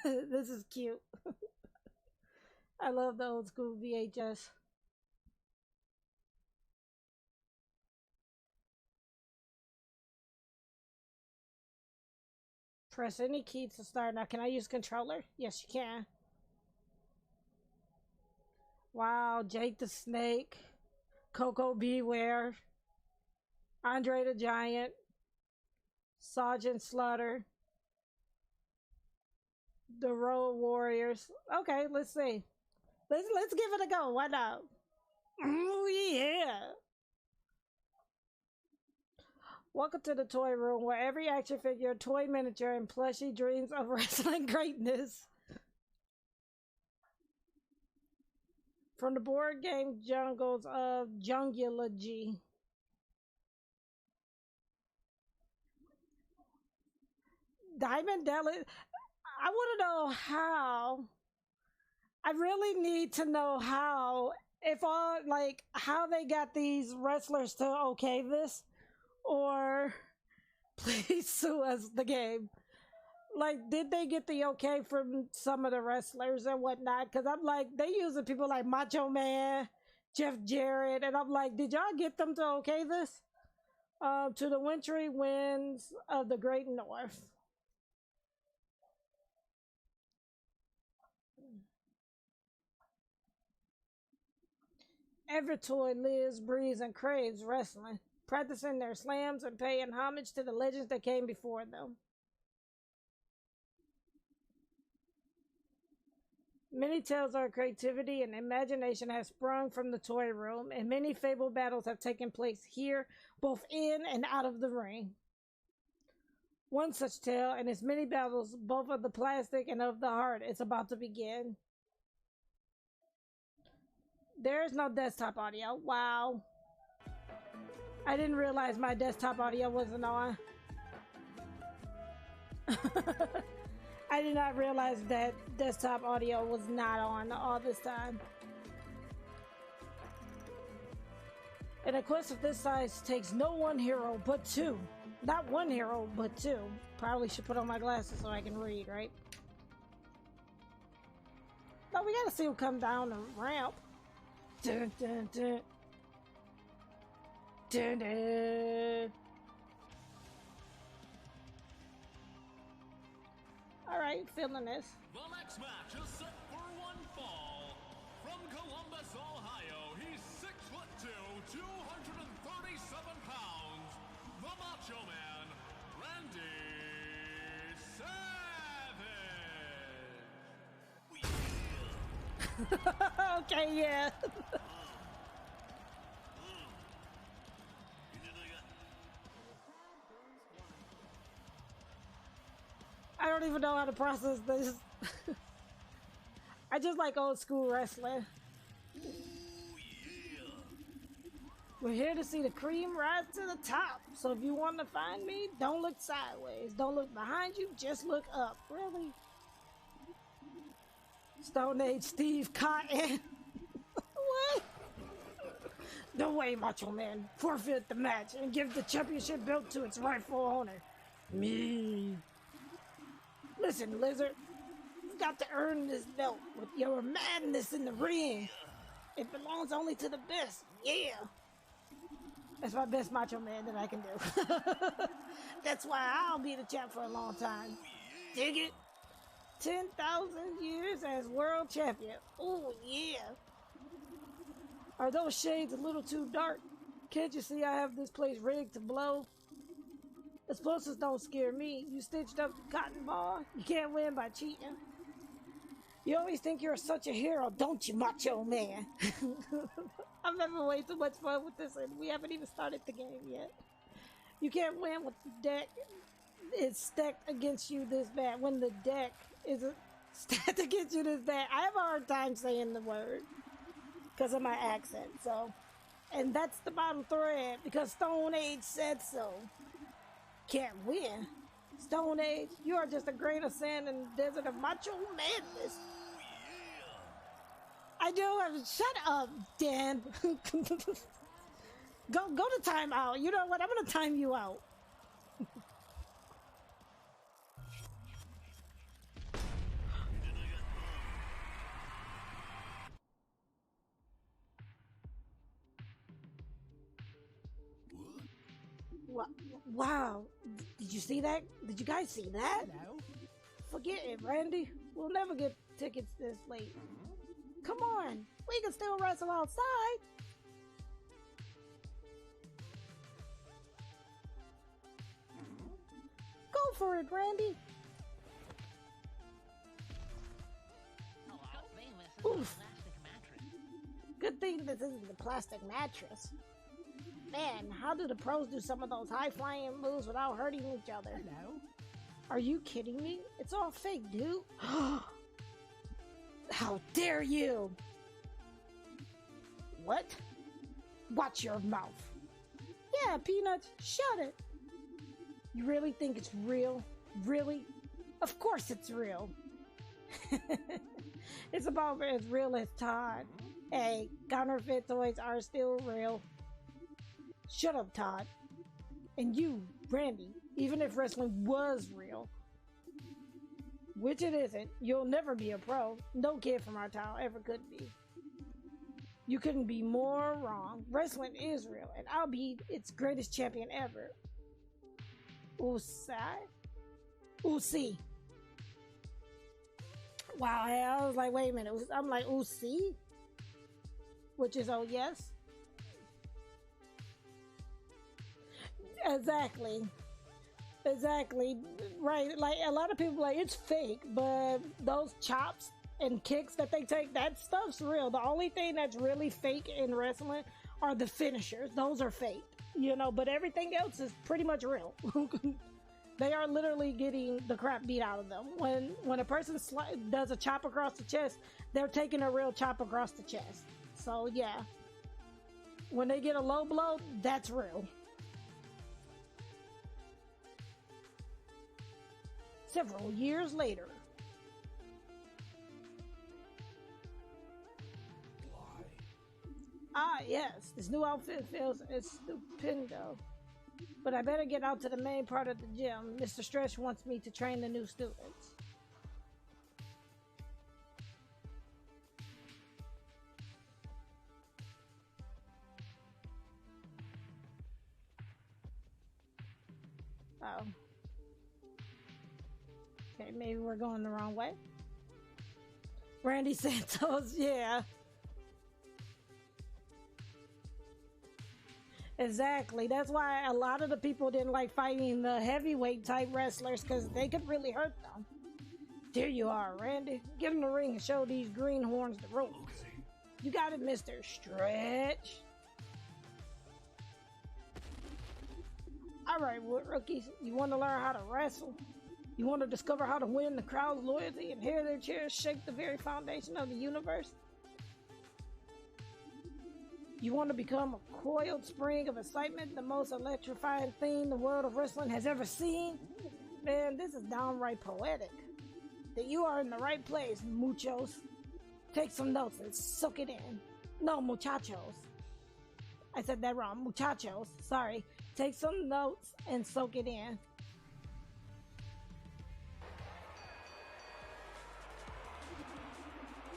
This is cute. I love the old school VHS. Press any key to start. Now, can I use controller? Yes, you can. Wow, Jake the Snake, Coco Beware, Andre the Giant, Sergeant Slaughter, the Road Warriors. Okay, let's see. Let's give it a go. Why not? Oh yeah. Welcome to the toy room, where every action figure, toy miniature, and plushie dreams of wrestling greatness. From the board game jungles of Jungology. Diamond Deli. I want to know how. I really need to know how. If all, like, how they got these wrestlers to okay this, or please sue us, the game. Like, did they get the okay from some of the wrestlers and whatnot? Because I'm like, they using people like Macho Man, Jeff Jarrett, and I'm like, did y'all get them to okay this? To the wintry winds of the Great North. Every toy lives, breathes, and craves wrestling, practicing their slams and paying homage to the legends that came before them. Many tales of creativity and imagination have sprung from the toy room, and many fabled battles have taken place here, both in and out of the ring. One such tale, and its many battles, both of the plastic and of the heart, is about to begin. There is no desktop audio. Wow. I didn't realize my desktop audio wasn't on. I did not realize that desktop audio was not on all this time. And a quest of this size takes no one hero, but two. Not one hero, but two. Probably should put on my glasses so I can read, right? No, we gotta see who come down the ramp. Dun, dun, dun. Dun, dun. Alright, feeling this. The next match is set for one fall. From Columbus, Ohio, he's 6'2", 237 pounds. The Macho Man, Randy Savage. Okay, yeah. I don't even know how to process this. I just like old school wrestling. We're here to see the cream rise to the top. So if you want to find me, don't look sideways. Don't look behind you, just look up. Really? Stone Age Steve Cotton. What? No way, Macho Man. Forfeit the match and give the championship belt to its rightful owner. Me. Listen, Lizard. You've got to earn this belt with your madness in the ring. It belongs only to the best. Yeah. That's my best Macho Man that I can do. That's why I'll be the champ for a long time. Dig it? 10,000 years as world champion. Oh, yeah. Are those shades a little too dark? Can't you see I have this place rigged to blow? Explosives don't scare me. You stitched up the cotton ball. You can't win by cheating. You always think you're such a hero, don't you, Macho Man? I'm having way too much fun with this, and we haven't even started the game yet. You can't win with the deck. It's stacked against you this bad. When the deck is stacked against you this bad, I have a hard time saying the word because of my accent. So, and that's the bottom thread because Stone Age said so. Can't win. Stone Age, you are just a grain of sand in the desert of macho madness. I do. Shut up, Dan. Go to timeout. You know what? I'm gonna time you out. Wow. Did you see that? Did you guys see that? No. Forget it, Randy. We'll never get tickets this late. Come on. We can still wrestle outside. Go for it, Randy. Oof. Good thing this isn't the plastic mattress. Man, how do the pros do some of those high-flying moves without hurting each other? Hello? Are you kidding me? It's all fake, dude. How dare you? What? Watch your mouth. Yeah, Peanuts, shut it. You really think it's real? Really? Of course it's real. It's about as real as Todd. Hey, counterfeit toys are still real. Shut up, Todd. And you, Randy, even if wrestling was real, which it isn't, you'll never be a pro. No kid from our town ever could be. You couldn't be more wrong. Wrestling is real, and I'll be its greatest champion ever. Usi. Wow, I was like, wait a minute. I'm like, Usi? Which is, oh, yes. Exactly. Right. Like, a lot of people like, it's fake, but those chops and kicks that they take, that stuff's real. The only thing that's really fake in wrestling are the finishers. Those are fake, you know, but everything else is pretty much real. They are literally getting the crap beat out of them. When a person does a chop across the chest, they're taking a real chop across the chest. So yeah, when they get a low blow, that's real. Several years later. Why? Ah, yes, this new outfit feels stupendo. But I better get out to the main part of the gym. Mr. Stretch wants me to train the new students. Oh. Okay, maybe we're going the wrong way. Randy Santos, yeah. Exactly. That's why a lot of the people didn't like fighting the heavyweight type wrestlers, because they could really hurt them. There you are, Randy. Get in the ring and show these greenhorns the ropes. Okay. You got it, Mr. Stretch. Alright, rookies. You want to learn how to wrestle? You want to discover how to win the crowd's loyalty and hear their cheers shake the very foundation of the universe? You want to become a coiled spring of excitement, the most electrifying thing the world of wrestling has ever seen? Man, this is downright poetic. Then you are in the right place, muchos. Take some notes and soak it in. No, muchachos. I said that wrong. Muchachos. Sorry. Take some notes and soak it in.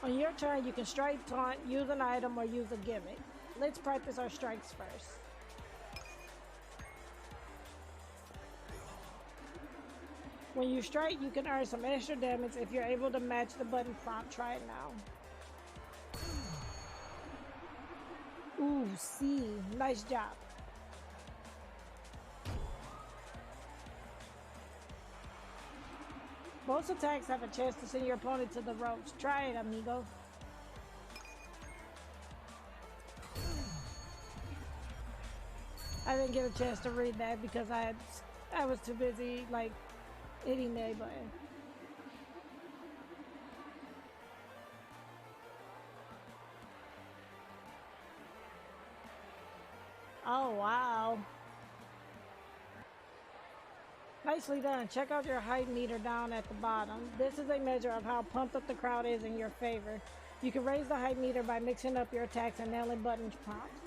On your turn, you can strike, taunt, use an item, or use a gimmick. Let's practice our strikes first. When you strike, you can earn some extra damage if you're able to match the button prompt. Try it now. Ooh, see, nice job. Most attacks have a chance to send your opponent to the ropes. Try it, amigo. I didn't get a chance to read that because I was too busy, like, hitting the A button. Oh, wow. Nicely done. Check out your hype meter down at the bottom. This is a measure of how pumped up the crowd is in your favor. You can raise the hype meter by mixing up your attacks and nailing button prompts.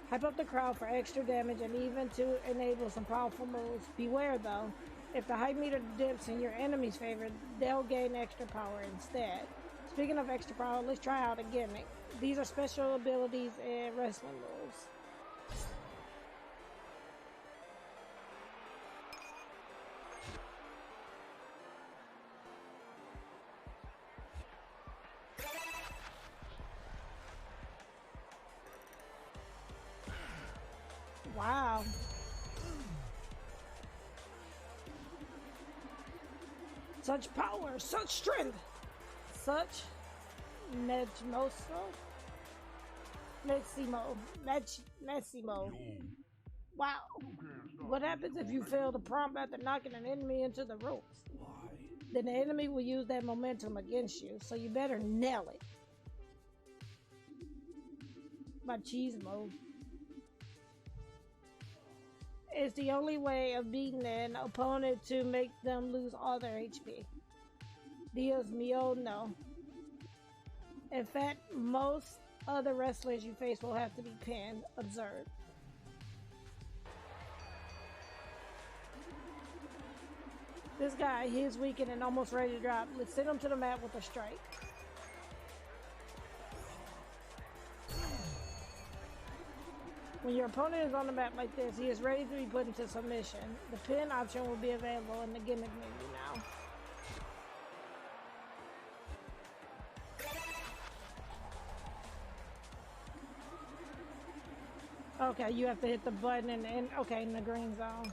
Hype up the crowd for extra damage and even to enable some powerful moves. Beware though, if the hype meter dips in your enemy's favor, they'll gain extra power instead. Speaking of extra power, let's try out a gimmick. These are special abilities and wrestling moves. Wow. Such power, such strength, such Massimo. Wow. What happens if you fail the prompt after knocking an enemy into the ropes? Then the enemy will use that momentum against you, so you better nail it. Machismo. It's the only way of beating an opponent to make them lose all their HP. Dios mío, no. In fact, most other wrestlers you face will have to be pinned. Observe. This guy, he's weakened and almost ready to drop. Let's send him to the mat with a strike. When your opponent is on the mat like this, he is ready to be put into submission. The pin option will be available in the gimmick menu now. Okay, you have to hit the button in the green zone.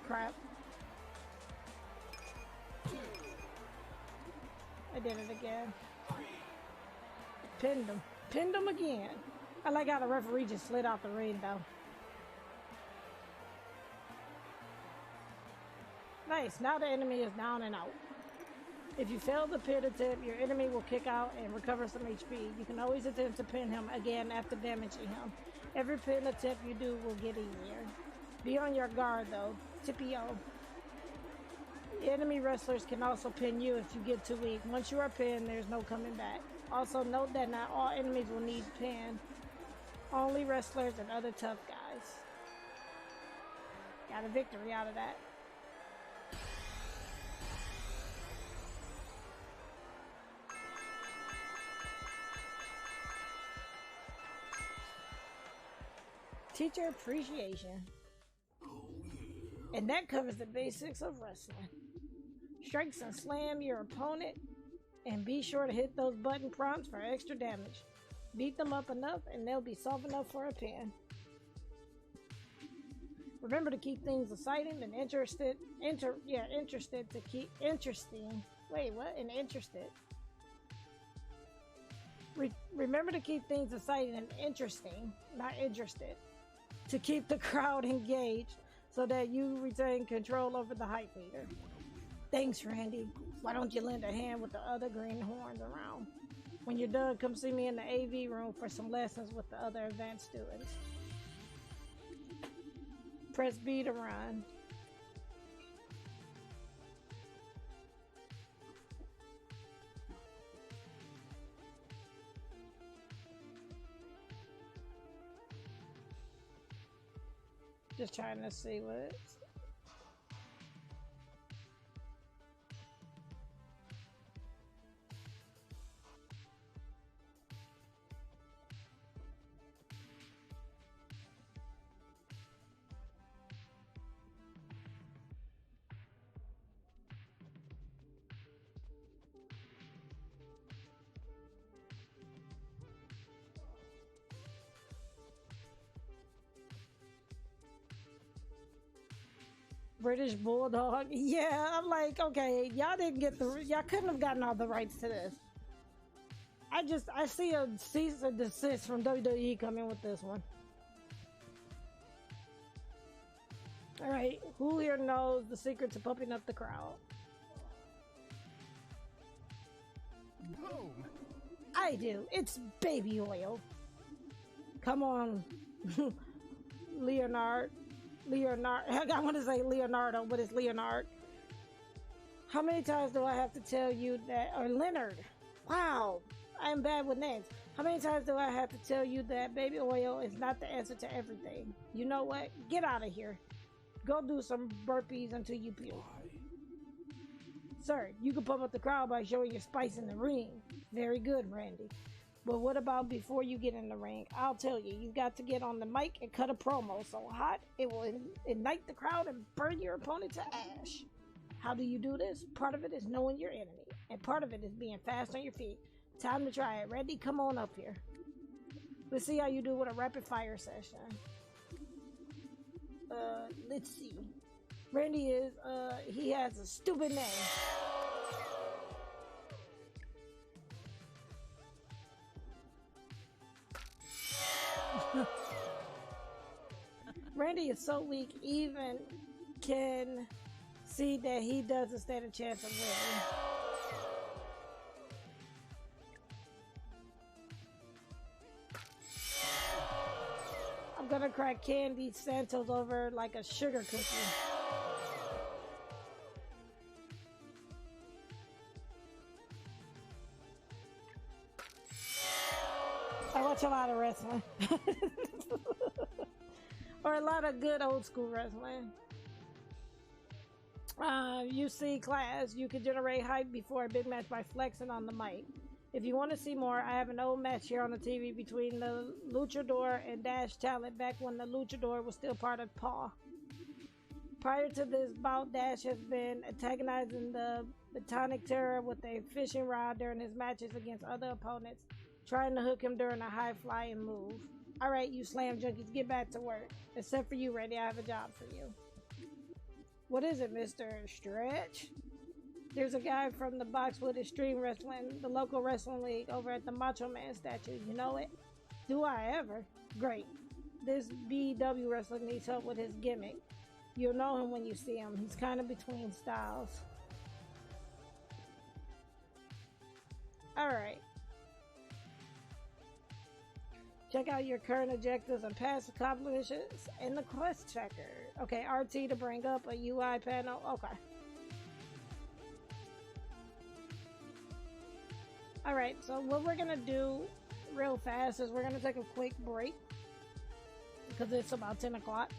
Crap. I did it again. Pinned him. Pinned him again. I like how the referee just slid out the ring though. Nice. Now the enemy is down and out. If you fail the pin attempt, your enemy will kick out and recover some HP. You can always attempt to pin him again after damaging him. Every pin attempt you do will get easier. Be on your guard though. Tippy-o. Enemy wrestlers can also pin you if you get too weak. Once you are pinned, there's no coming back. Also note that not all enemies will need pin. Only wrestlers and other tough guys. Got a victory out of that. Teacher appreciation. And that covers the basics of wrestling. Strikes and slam your opponent, and be sure to hit those button prompts for extra damage. Beat them up enough and they'll be soft enough for a pin. Remember to keep things exciting and interesting. Remember to keep things exciting and interesting, not interested, to keep the crowd engaged so that you retain control over the hype meter. Thanks, Randy. Why don't you lend a hand with the other greenhorns around? When you're done, come see me in the AV room for some lessons with the other advanced students. Press B to run. Just trying to see what it's... British Bulldog. Yeah, I'm like, okay, y'all didn't get y'all couldn't have gotten all the rights to this. I see a cease and desist from WWE coming with this one. All right, who here knows the secret to pumping up the crowd? Boom. I do. It's baby oil. Come on, Leonard. I want to say Leonardo, but it's Leonard. How many times do I have to tell you that, or Leonard? Wow, I'm bad with names. How many times do I have to tell you that baby oil is not the answer to everything? You know what? Get out of here. Go do some burpees until you puke. Sir, you can pump up the crowd by showing your spice in the ring. Very good, Randy. But what about before you get in the ring? I'll tell you, you've got to get on the mic and cut a promo so hot it will ignite the crowd and burn your opponent to ash. How do you do this? Part of it is knowing your enemy. And part of it is being fast on your feet. Time to try it. Randy, come on up here. Let's see how you do with a rapid fire session. Let's see. Randy is, he has a stupid name. Randy is so weak, even can see that he doesn't stand a chance of winning. I'm gonna crack Candy Santos over like a sugar cookie. I watch a lot of wrestling. Or a lot of good old school wrestling. You see class, you can generate hype before a big match by flexing on the mic. If you want to see more, I have an old match here on the TV between the Luchador and Dash Talent back when the Luchador was still part of Paw. Prior to this bout, Dash has been antagonizing the Batonic Terror with a fishing rod during his matches against other opponents, trying to hook him during a high-flying move. Alright, you slam junkies, get back to work. Except for you, Randy, I have a job for you. What is it, Mr. Stretch? There's a guy from the Boxwood Extreme Wrestling, the local wrestling league over at the Macho Man statue. You know it? Do I ever? Great. This BW wrestler needs help with his gimmick. You'll know him when you see him. He's kind of between styles. Alright. Check out your current objectives and past accomplishments in the quest checker. Okay, RT to bring up a UI panel. Okay. Alright, so what we're gonna do real fast is we're gonna take a quick break because it's about 10 o'clock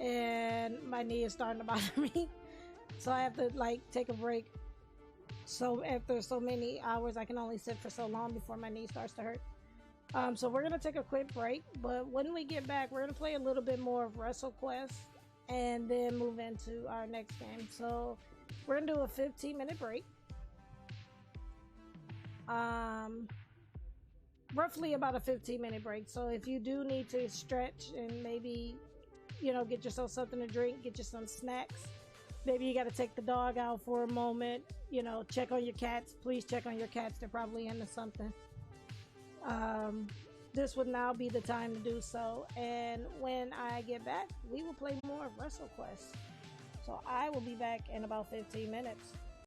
and my knee is starting to bother me. So I have to like take a break. So after so many hours, I can only sit for so long before my knee starts to hurt. So we're gonna take a quick break, but when we get back, we're gonna play a little bit more of WrestleQuest and then move into our next game. So we're gonna do a 15-minute break. Roughly about a 15-minute break. So if you do need to stretch and maybe, you know, get yourself something to drink, get you some snacks. Maybe you got to take the dog out for a moment, you know, check on your cats. Please check on your cats. They're probably into something. This would now be the time to do so. And when I get back, we will play more of WrestleQuest. So I will be back in about 15 minutes.